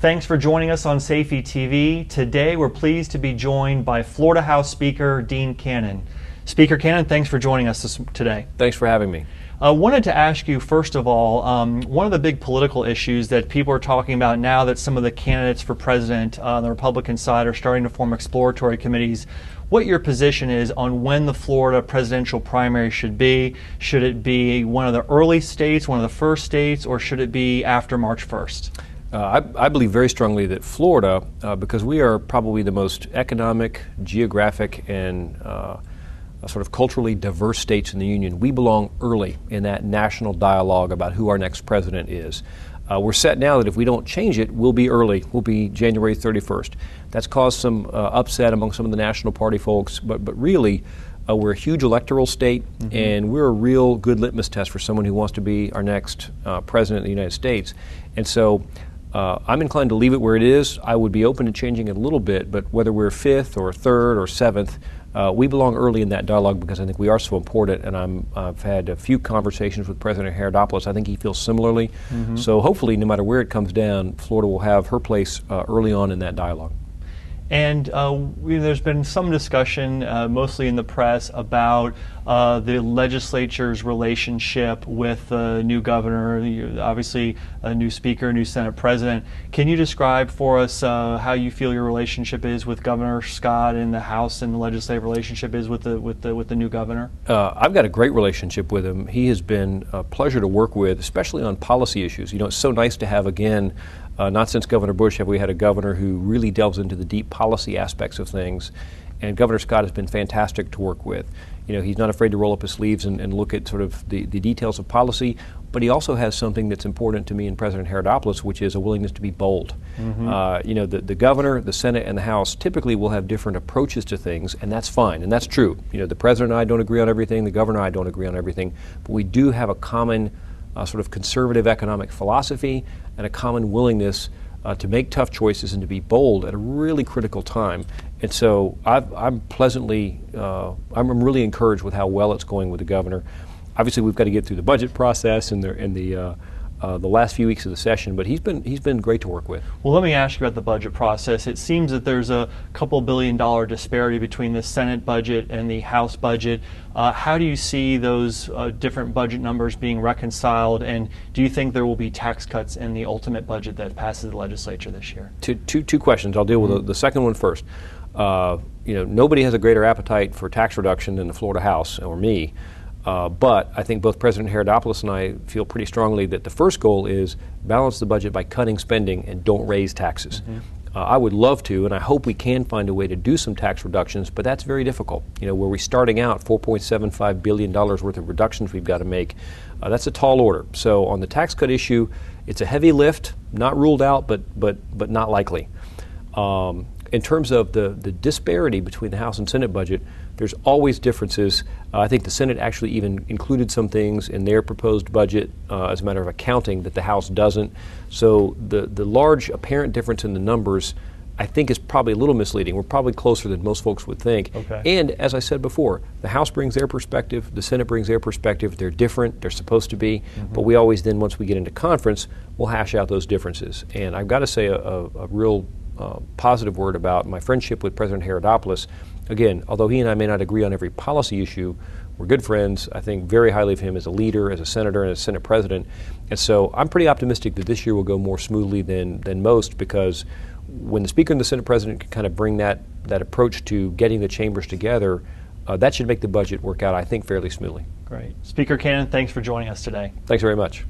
Thanks for joining us on Safety TV. Today we're pleased to be joined by Florida House Speaker Dean Cannon. Speaker Cannon, thanks for joining us today. Thanks for having me. I wanted to ask you, first of all, one of the big political issues that people are talking about now that some of the candidates for president on the Republican side are starting to form exploratory committees, what your position is on when the Florida presidential primary should be. Should it be one of the early states, one of the first states, or should it be after March 1st? I believe very strongly that Florida, because we are probably the most economic, geographic, and sort of culturally diverse states in the Union, we belong early in that national dialogue about who our next president is. We're set now that if we don't change it, we'll be early. We'll be January 31st. That's caused some upset among some of the National Party folks, but really, we're a huge electoral state, and we're a real good litmus test for someone who wants to be our next president of the United States. And so I'm inclined to leave it where it is. I would be open to changing it a little bit, but whether we're 5th or 3rd or 7th, we belong early in that dialogue because I think we are so important, and I've had a few conversations with President Herodopoulos. I think he feels similarly. So hopefully, no matter where it comes down, Florida will have her place early on in that dialogue. And there's been some discussion, mostly in the press, about the legislature's relationship with the new governor, obviously a new speaker, a new Senate president. Can you describe for us how you feel your relationship is with Governor Scott in the House and the legislative relationship is with the new governor? I've got a great relationship with him. He has been a pleasure to work with, especially on policy issues. You know, it's so nice to have, again, not since Governor Bush have we had a governor who really delves into the deep policy aspects of things, and Governor Scott has been fantastic to work with. You know, he's not afraid to roll up his sleeves and look at sort of the details of policy, but he also has something that's important to me and President Herodopoulos, which is a willingness to be bold. You know, the governor, the Senate, and the House typically will have different approaches to things, and that's fine, and that's true. You know, the president and I don't agree on everything, the governor and I don't agree on everything, but we do have a common sort of conservative economic philosophy and a common willingness to make tough choices and to be bold at a really critical time. And so I'm really encouraged with how well it's going with the governor. Obviously, we've got to get through the budget process and the last few weeks of the session, but he's been great to work with. Well, let me ask you about the budget process. It seems that there's a couple $billion disparity between the Senate budget and the House budget. How do you see those different budget numbers being reconciled, and do you think there will be tax cuts in the ultimate budget that passes the legislature this year? Two questions. I'll deal with the second one first. You know, nobody has a greater appetite for tax reduction than the Florida House or me. But I think both President Herodopoulos and I feel pretty strongly that the first goal is balance the budget by cutting spending and don't raise taxes. I would love to, and I hope we can find a way to do some tax reductions, but that's very difficult. You know, where we're starting out $4.75 billion worth of reductions we've got to make, that's a tall order. So on the tax cut issue, it's a heavy lift, not ruled out, but not likely. In terms of the disparity between the House and Senate budget, there's always differences. I think the Senate actually even included some things in their proposed budget as a matter of accounting that the House doesn't. So the large apparent difference in the numbers, I think, is probably a little misleading. We're probably closer than most folks would think. Okay. And as I said before, the House brings their perspective, the Senate brings their perspective. They're different, they're supposed to be, but we always then, once we get into conference, we'll hash out those differences. And I've got to say a real positive word about my friendship with President Herodopoulos. Again, although he and I may not agree on every policy issue, we're good friends. I think very highly of him as a leader, as a senator, and as Senate president. And so I'm pretty optimistic that this year will go more smoothly than most, because when the Speaker and the Senate president can kind of bring that approach to getting the chambers together, that should make the budget work out, I think, fairly smoothly. Great. Speaker Cannon, thanks for joining us today. Thanks very much.